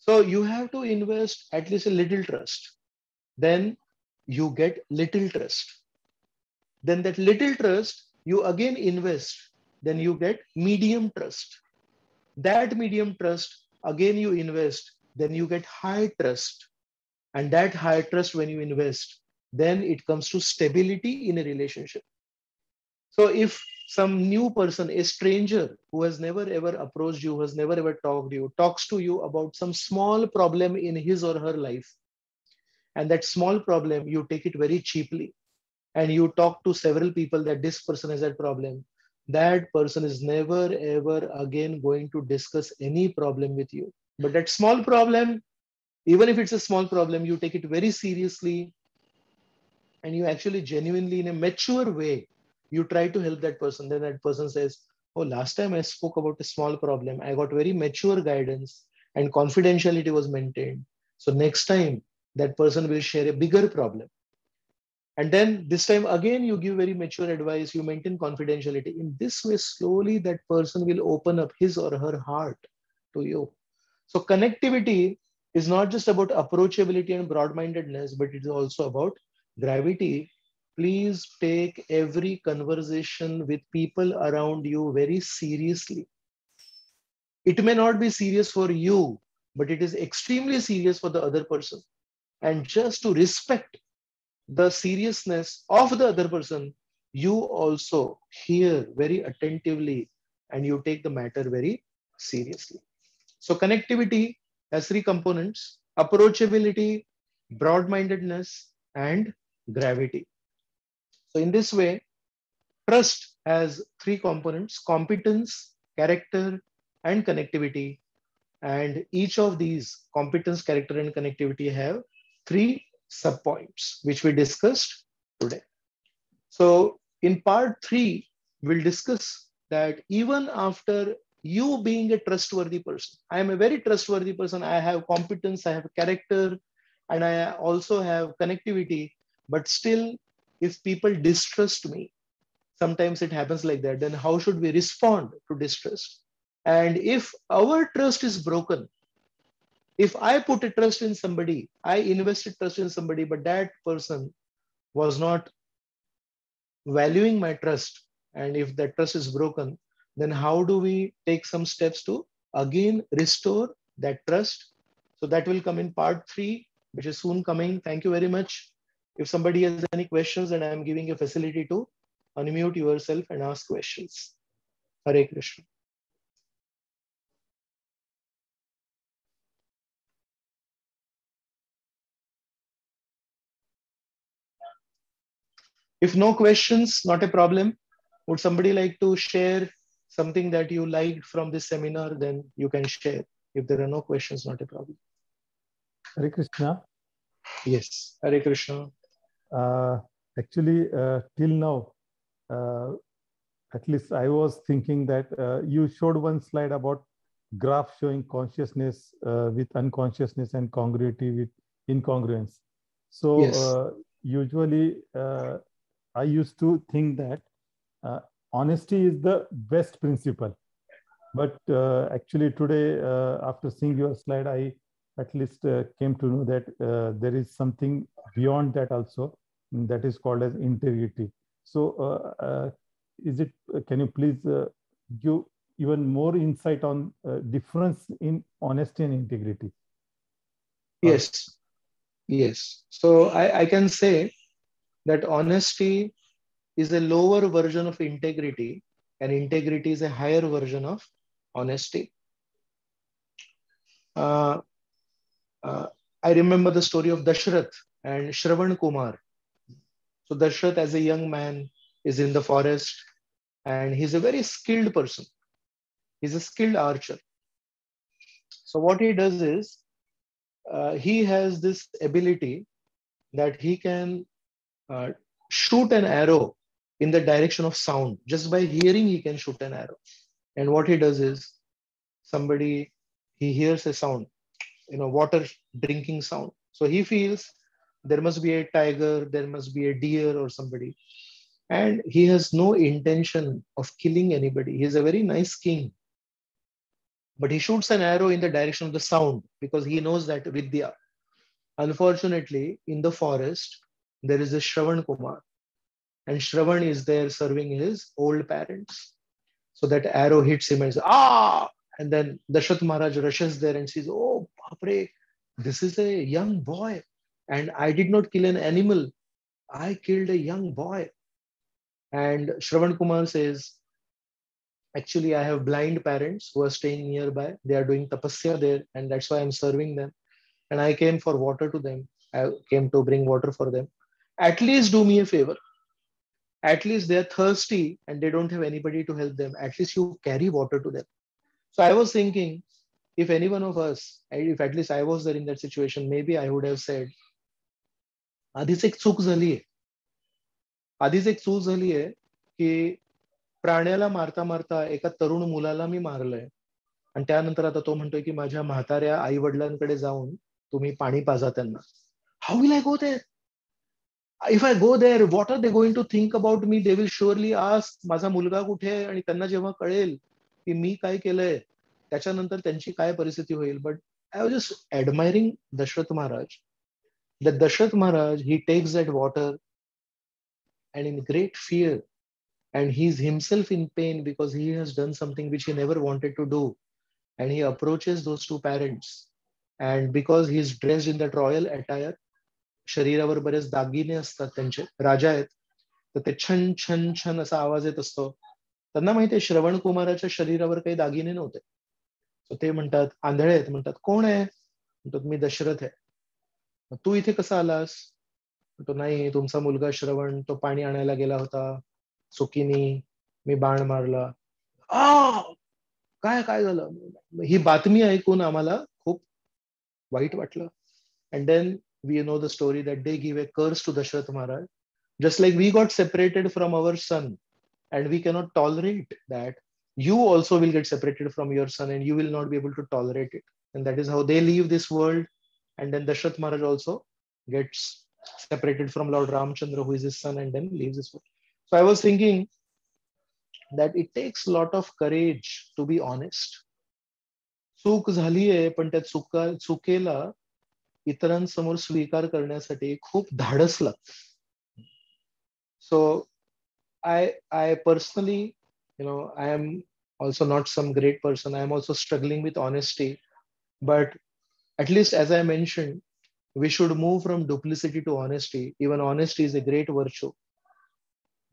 So you have to invest at least a little trust. Then you get little trust. Then that little trust, you again invest. Then you get medium trust. That medium trust, again you invest. Then you get high trust. And that high trust, when you invest, then it comes to stability in a relationship. So if some new person, a stranger who has never ever approached you, who has never ever talked to you, talks to you about some small problem in his or her life, and that small problem, you take it very cheaply, and you talk to several people that this person has that problem, that person is never ever again going to discuss any problem with you. But that small problem, even if it's a small problem, you take it very seriously, and you actually genuinely, in a mature way, you try to help that person. Then that person says, oh, last time I spoke about a small problem, I got very mature guidance and confidentiality was maintained. So next time that person will share a bigger problem. And then this time again, you give very mature advice, you maintain confidentiality. In this way, slowly that person will open up his or her heart to you. So connectivity is not just about approachability and broad-mindedness, but it is also about gravity. Please take every conversation with people around you very seriously. It may not be serious for you, but it is extremely serious for the other person. And just to respect the seriousness of the other person, you also hear very attentively and you take the matter very seriously. So connectivity has three components: approachability, broad-mindedness, and gravity. So in this way, trust has three components: competence, character, and connectivity. And each of these competence, character, and connectivity have three subpoints, which we discussed today. So in part three, we'll discuss that even after you being a trustworthy person, I am a very trustworthy person, I have competence, I have character, and I also have connectivity, but still, if people distrust me, sometimes it happens like that, then how should we respond to distrust? And if our trust is broken, if I put a trust in somebody, I invested trust in somebody, but that person was not valuing my trust, and if that trust is broken, then how do we take some steps to again restore that trust? So that will come in part three, which is soon coming. Thank you very much. If somebody has any questions, then I am giving a facility to unmute yourself and ask questions. Hare Krishna. If no questions, not a problem. Would somebody like to share something that you liked from this seminar? Then you can share. If there are no questions, not a problem. Hare Krishna. Yes, Hare Krishna. Actually, till now, at least I was thinking that you showed one slide about graph showing consciousness with unconsciousness and congruity with incongruence. So Yes. usually I used to think that honesty is the best principle. But actually today, after seeing your slide, I at least came to know that there is something beyond that also, that is called as integrity. So is it, can you please give even more insight on difference in honesty and integrity? Yes. Yes. So I can say that honesty is a lower version of integrity, and integrity is a higher version of honesty. Uh, I remember the story of Dashrath and Shravan Kumar. So Dashrath, as a young man, is in the forest, and he's a very skilled person. He's a skilled archer. So what he does is he has this ability that he can uh, shoot an arrow in the direction of sound. Just by hearing, he can shoot an arrow. And what he does is somebody, he hears a sound, water drinking sound. So he feels there must be a tiger, there must be a deer or somebody. And he has no intention of killing anybody. He's a very nice king. But he shoots an arrow in the direction of the sound because he knows that Vidya. Unfortunately, in the forest, there is a Shravan Kumar. And Shravan is there serving his old parents. So that arrow hits him and says, ah! And then Dashrath Maharaj rushes there and says, oh, Bapre, this is a young boy. And I did not kill an animal. I killed a young boy. And Shravan Kumar says, actually, I have blind parents who are staying nearby. They are doing tapasya there, and that's why I'm serving them. And I came for water to them. I came to bring water for them. At least do me a favor. At least they're thirsty and they don't have anybody to help them. At least you carry water to them. So I was thinking, if any one of us, if at least I was there in that situation, maybe I would have said, आधीच एक चूक झाली आहे. आधीच एक चूक झाली आहे की प्राण्याला मारता मारता एका तरुण मुलाला मी मारलंय. आणि त्यानंतर आता तो म्हणतोय की माझ्या म्हाताऱ्या आई वडिलांकडे जाऊन तुम्ही पाणी पाजा त्यांना. How will I go there? If I go there, what are they going to think about me? They will surely ask माझा मुलगा कुठे आहे? आणि त्यांना जेव्हा कळेल की मी काय केलंय, त्याच्यानंतर त्यांची काय परिस्थिती होईल. But I was just admiring Dashrath Maharaj. That Dashrath Maharaj, he takes that water and in great fear, and he's himself in pain because he has done something which he never wanted to do. And he approaches those two parents. And because he's dressed in that royal attire, शरीरावर बरेच दागिने असतात त्यांचे, राजा आहेत, तर ते छन छन छन असा आवाज येत असतो. त्यांना माहितीये श्रवण कुमाराच्या शरीरावर काही दागिने नव्हते. तर ते म्हणतात, आंधळे आहेत, म्हणतात कोण आहे? म्हणतात मी दशरथ आहे. तू इथे कसा आलास? तो नाही, तुमचा मुलगा श्रवण तो पाणी आणायला गेला होता चुकीनी, मी बाण मारला. आ काय काय झालं? ही बातमी ऐकून आम्हाला खूप वाईट वाटलं. And then we know the story that they give a curse to Dasharath Maharaj. Just like we got separated from our son and we cannot tolerate that, you also will get separated from your son and you will not be able to tolerate it. And that is how they leave this world. And then Dashrath Maharaj also gets separated from Lord Ramchandra, who is his son, and then leaves this world. So I was thinking that it takes a lot of courage to be honest. चूक झालीये, पण त्या चुकेला इतरांसमोर स्वीकार करण्यासाठी खूप धाडस लागतं. So I personally, I am also not some great person. I am also struggling with honesty. But at least, as I mentioned, we should move from duplicity to honesty. Even honesty is a great virtue.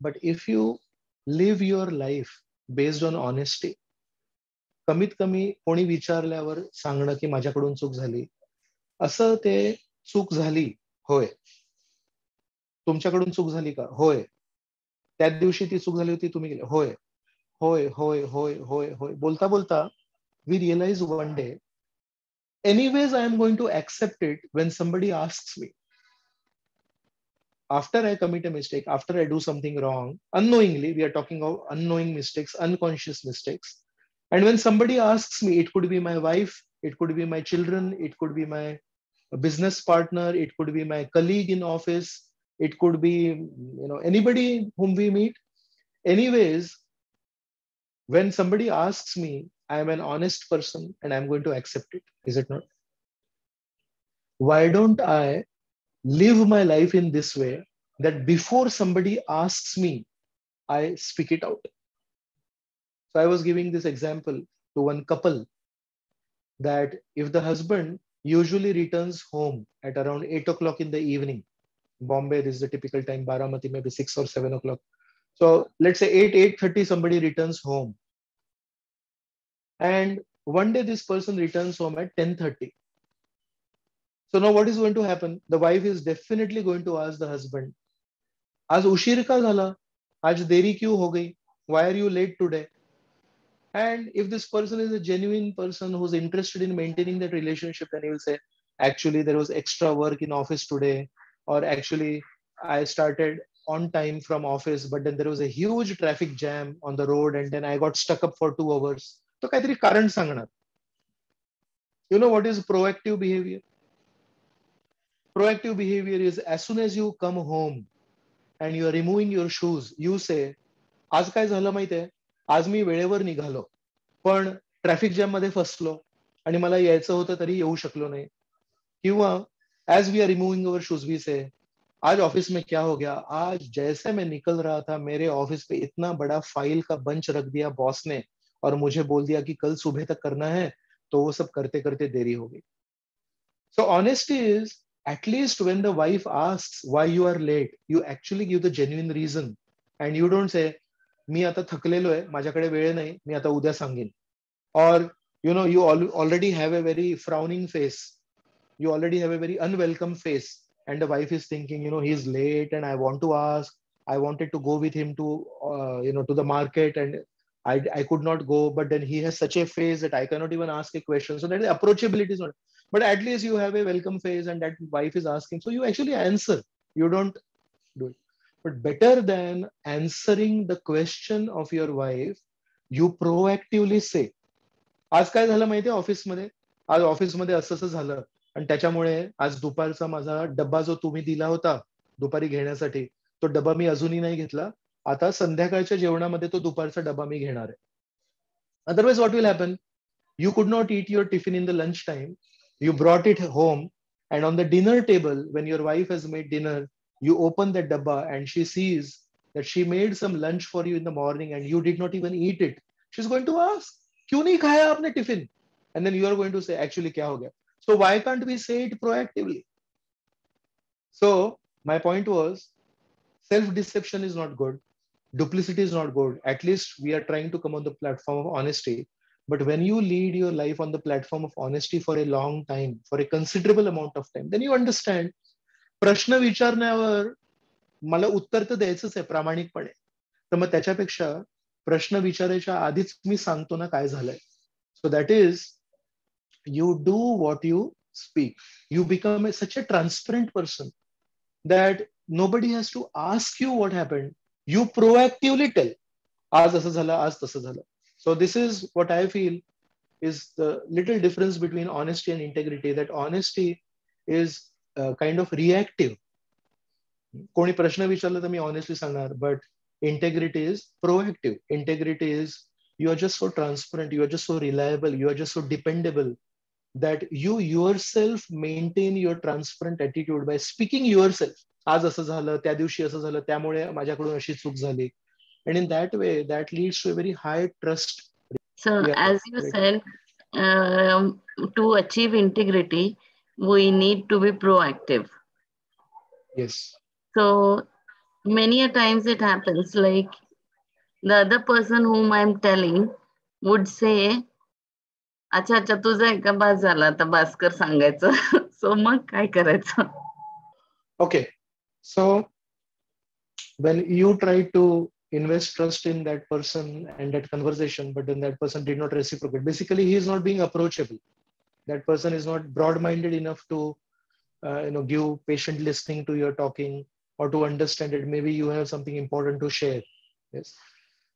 But if you live your life based on honesty, कमीत कमी कोणी विचारल्यावर सांगणं की माझ्याकडून चूक झाली, असं ते चूक झाली, होय. तुमच्याकडून चूक झाली का? होय. त्याच दिवशी ती चूक झाली होती, तुम्ही गेले, होय होय होय होय होय होय. बोलता बोलता we realize one day, anyways I am going to accept it when somebody asks me. After I commit a mistake, after I do something wrong, unknowingly, we are talking of unknowing mistakes, unconscious mistakes. And when somebody asks me, it could be my wife, it could be my children, it could be my business partner, it could be my colleague in office, it could be anybody whom we meet. Anyways, when somebody asks me, I am an honest person and I'm going to accept it. Is it not? Why don't I live my life in this way that before somebody asks me, I speak it out? So I was giving this example to one couple that if the husband usually returns home at around 8 o'clock in the evening, Bombay, this is the typical time, Baramati maybe 6 or 7 o'clock. So let's say 8:30 somebody returns home. And one day this person returns home at 10:30. So now what is going to happen? The wife is definitely going to ask the husband, आज उशीर का झाला? आज देरी क्यों हो गई? Why are you late today? And if this person is a genuine person who's interested in maintaining that relationship, then he will say, actually, there was extra work in office today, or actually, I started on time from office, but then there was a huge traffic jam on the road, and then I got stuck up for 2 hours. तो काहीतरी कारण सांगणार. You know what is proactive behavior? Proactive behavior is as soon as you come home and you are removing your shoes, you say, आज काय झालं माहितीये? आज मी वेळेवर निघालो, पण ट्रॅफिक जॅम मध्ये फसलो आणि मला यायचं होतं तरी येऊ शकलो नाही. किंवा as we are removing our shoes, we say, आज ऑफिस में क्या हो गया? आज जैसे मैं निकल रहा था, मेरे ऑफिस पे इतना बड़ा फाइल का बंच रख दिया बॉस ने और मुझे बोल दिया कि कल सुबह तक करना है, तो वो सब करते करते देरी हो गई. So honesty is, at least when the wife asks why you are late, you actually give the genuine reason. And you don't say, मी आता थकलेलो आहे, माझ्याकडे वेळ नाही, मी आता उद्या सांगेन. Or, you already have a very frowning face. You already have a very unwelcome face. And the wife is thinking, he's late and I want to ask. I wanted to go with him to the market and I could not go, but then he has such a face that I cannot even ask a question. So that the approachability is not. But at least you have a welcome face and that wife is asking. So you actually answer. You don't do it. But better than answering the question of your wife, you proactively say, आज काय झालं माहितीये ऑफिसमध्ये? आज ऑफिसमध्ये असं झालं आणि त्याच्यामुळे आज दुपारचा माझा डब्बा जो तुम्ही दिला होता दुपारी घेण्यासाठी, तो डब्बा मी अजूनही नाही घेतला. आता संध्याकाळच्या जेवणामध्ये तो दुपारचा डब्बा मी घेणार आहे. Otherwise, what will happen? You could not eat your tiffin in the lunch time. You brought it home, and on the dinner table, when your wife has made dinner, you open that dabba and she sees that she made some lunch for you in the morning and you did not even eat it. She's going to ask, "क्यों नहीं खाया आपने tiffin?" And then you are going to say, "Actually, क्या हो गया?" So why can't we say it proactively? So my point was, self-deception is not good, duplicity is not good. At least we are trying to come on the platform of honesty. But when you lead your life on the platform of honesty for a long time, for a considerable amount of time, then you understand, प्रश्न विचारण्यावर मला उत्तर तर द्यायचंच आहे प्रामाणिकपणे. तर मग त्याच्यापेक्षा प्रश्न विचारायच्या आधीच मी सांगतो ना काय झालंय. So that is, you do what you speak. You become such a transparent person that nobody has to ask you what happened. You proactively tell, आज असं झालं, आज तसं झालं. So this is what I feel is the little difference between honesty and integrity. That honesty is kind of reactive. कोणी प्रश्न विचारला तर मी ऑनेस्टली सांगणार, but integrity is proactive. Integrity is, you are just so transparent, you are just so reliable, you are just so dependable that you yourself maintain your transparent attitude by speaking yourself. आज असं झालं, त्या दिवशी असं झालं, त्यामुळे माझ्याकडून अशी चूक झाली. And in that way, that leads to a very high trust. So Yeah, as you right. said, to achieve integrity, we need to be proactive. Yes. So many a times it happens like the other person whom I'm telling would say, अच्छा अच्छा तुझं आहे का, बस झाला आता, भास्कर सांगायचं. सो मग काय करायचं? Okay. So when you try to invest trust in that person and that conversation, but then that person did not reciprocate, basically he is not being approachable. That person is not broad-minded enough to give patient listening to your talking, or to understand that maybe you have something important to share. Yes.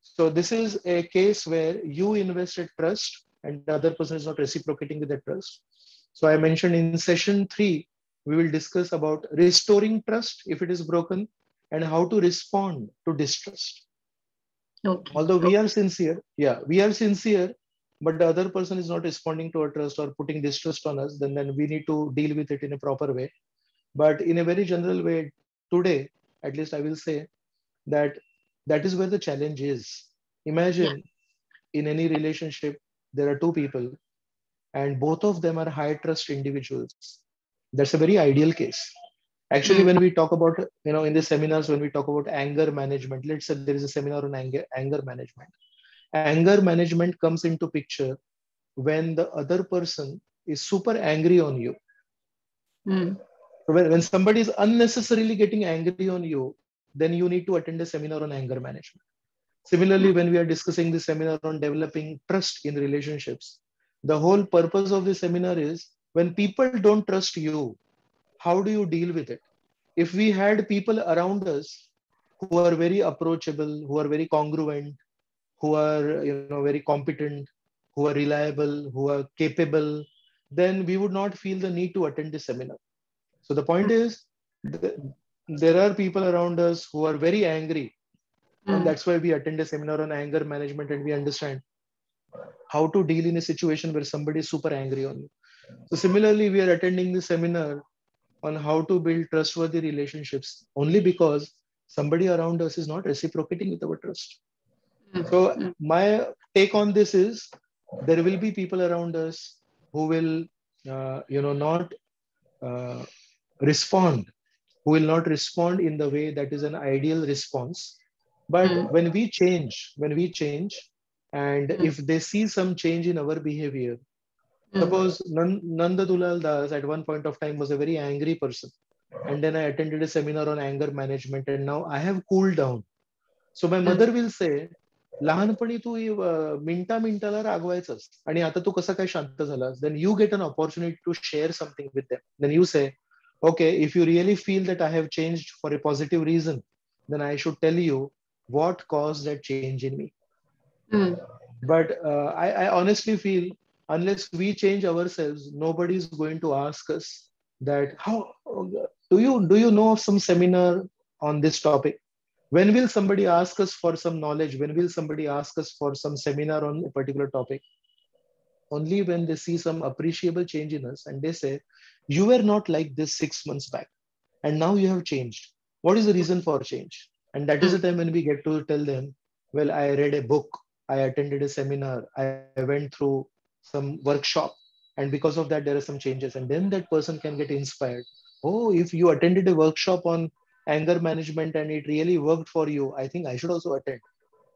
So this is a case where you invested trust and the other person is not reciprocating with that trust. So I mentioned in session 3, we will discuss about restoring trust if it is broken, and how to respond to distrust. Okay. Although we are sincere, we are sincere, but the other person is not responding to our trust or putting distrust on us, then we need to deal with it in a proper way. But in a very general way, today, at least I will say that that is where the challenge is. Imagine in any relationship, there are two people and both of them are high trust individuals. That's a very ideal case. Actually, when we talk about, in the seminars, when we talk about anger management, let's say there is a seminar on anger management. Anger management comes into picture when the other person is super angry on you. When somebody is unnecessarily getting angry on you, then you need to attend a seminar on anger management. Similarly, when we are discussing the seminar on developing trust in relationships, the whole purpose of the seminar is, when people don't trust you, how do you deal with it? If we had people around us who are very approachable, who are very congruent, who are very competent, who are reliable, who are capable, then we would not feel the need to attend the seminar. So the point is, there are people around us who are very angry, and that's why we attend a seminar on anger management, and we understand how to deal in a situation where somebody is super angry on you. So similarly, we are attending the seminar on how to build trustworthy relationships, only because somebody around us is not reciprocating with our trust. So my take on this is, there will be people around us who will not respond, who will not respond in the way that is an ideal response. But when we change, and if they see some change in our behavior, suppose Nanda Dulal Das at one point of time was a very angry person, and then I attended a seminar on anger management, and now I have cooled down. So my mother will say, लहानपणी तू मिनिटाला रागवायचंस आणि आता तू कसा काय शांत झालास. Then you get an opportunity to share something with them. Then you say, okay, if you really feel that I have changed for a positive reason, then I should tell you what caused that change in me. But I honestly feel, unless we change ourselves, nobody is going to ask us that, how do you know of some seminar on this topic? When will somebody ask us for some knowledge? When will somebody ask us for some seminar on a particular topic? Only when they see some appreciable change in us and they say, you were not like this 6 months back, and now you have changed. What is the reason for change? And that is the time when we get to tell them, well, I read a book, I attended a seminar, I went through some workshop, and because of that, there are some changes. And then that person can get inspired. oh, if you attended a workshop on anger management and it really worked for you, I think I should also attend.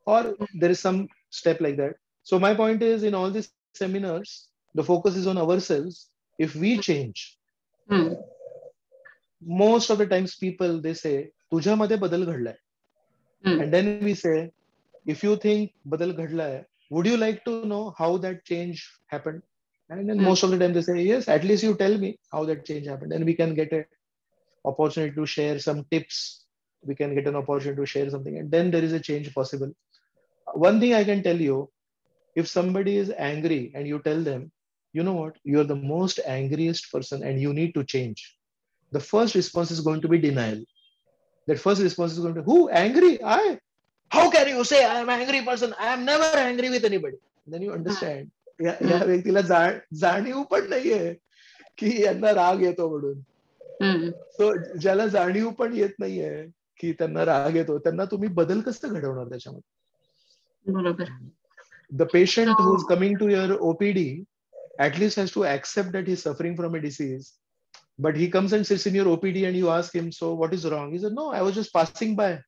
Or there is some step like that. So my point is, in all these seminars, the focus is on ourselves. If we change, most of the times people, they say, तुझ्यामध्ये बदल घडलाय. And then we say, if you think badal ghadla hai, would you like to know how that change happened? And then most of the time they say, yes, at least you tell me how that change happened. And we can get an opportunity to share some tips. We can get an opportunity to share something. And then there is a change possible. One thing I can tell you, if somebody is angry and you tell them, you know what, you're the most angriest person and you need to change, the first response is going to be denial. That first response is going to, who? Angry? I? How can you say I am an angry person? I am never angry with anybody. And then you understand. या व्यक्तीला जाणीव पण नाहीये की यांना राग येतो म्हणून. सो ज्याला जाणीव पण येत नाहीये की त्यांना राग येतो, त्यांना तुम्ही बदल कसं घडवणार त्याच्यामध्ये? बरोबर. The patient who is coming to your OPD at least has to accept that he's suffering from a disease. But he comes and sits in your OPD and you ask him, so what is wrong? He said, no, I was just passing by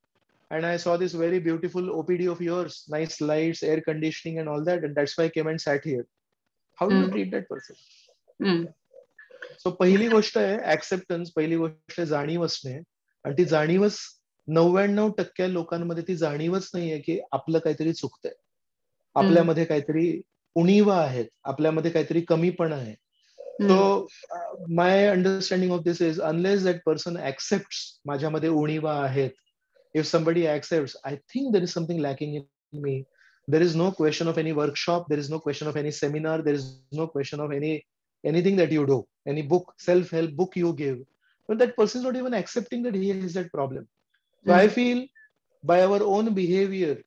and I saw this very beautiful OPD of yours, nice lights, air conditioning and all that. And that's why I came and sat here. How do you treat that person? So पहिली गोष्ट आहे acceptance, पहिली गोष्ट आहे जाणीव असणे. आणि ती जाणीवच 99% लोकांमध्ये ती जाणीवच नाहीये की आपलं काहीतरी चुकतंय. आपल्यामध्ये काहीतरी उणीवा आहेत, आपल्यामध्ये काहीतरी कमीपणा आहे. So my understanding of this is, unless that person accepts माझ्यामध्ये उणीवा आहेत, if somebody accepts, I think there is something lacking in me. There is no question of any workshop, there is no question of any seminar, there is no question of anything that you do, any book, self-help book you give. But that person is not even accepting that he has that problem. So I feel by our own behavior,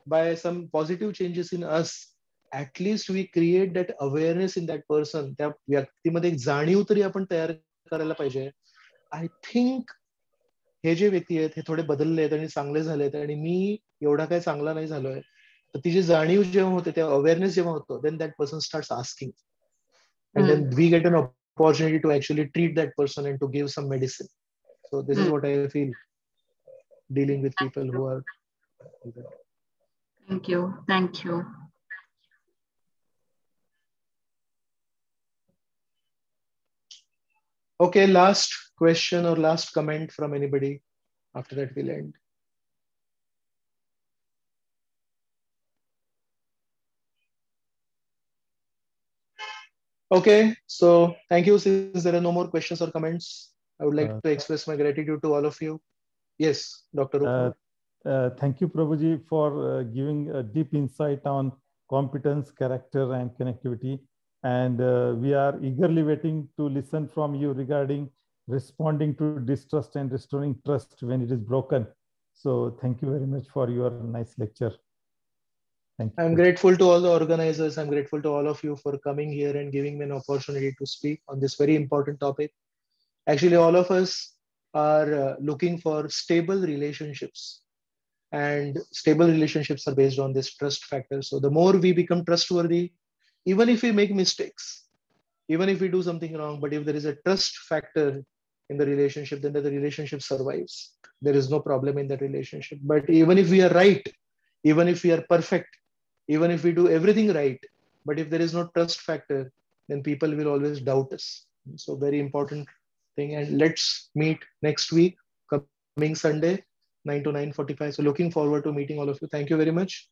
by some positive changes in us, at least we create that awareness in that person. त्या व्यक्तीमध्ये एक जाणीव तरी आपण तयार करायला पाहिजे. I think हे जे व्यक्ती आहेत हे थोडे बदलले आहेत आणि चांगले झालेत आणि मी एवढा काही चांगला नाही झालोय, तर ती जी जाणीव जेव्हा होते, त्या अवेअरनेस जेव्हा होतो, then that person starts asking. And then we get an opportunity to actually treat that person and to give some medicine. So this is what I feel dealing with people who are. Thank you. Thank you. Okay, last question or last comment from anybody. After that, we'll end. Okay, so thank you. Since there are no more questions or comments, I would like to express my gratitude to all of you. Yes, Dr. Rupa. Thank you, Prabhuji, for giving a deep insight on competence, character, and connectivity. And we are eagerly waiting to listen from you regarding responding to distrust and restoring trust when it is broken. So thank you very much for your nice lecture. Thank you. I'm grateful to all the organizers. I'm grateful to all of you for coming here and giving me an opportunity to speak on this very important topic. Actually, all of us are looking for stable relationships. And stable relationships are based on this trust factor. So the more we become trustworthy, even if we make mistakes, even if we do something wrong, but if there is a trust factor in the relationship, then the relationship survives. There is no problem in that relationship. But even if we are right, even if we are perfect, even if we do everything right, but if there is no trust factor, then people will always doubt us. So very important thing. And let's meet next week, coming Sunday, 9 to 9:45. So looking forward to meeting all of you. Thank you very much.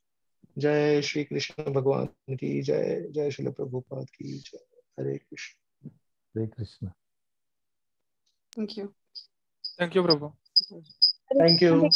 Jai Shri Krishna Bhagwan ki jai, Jai Shri Prabhupada ki jai. Hare Krishna. Hare Krishna. Thank you. Thank you, Prabhu. Thank you.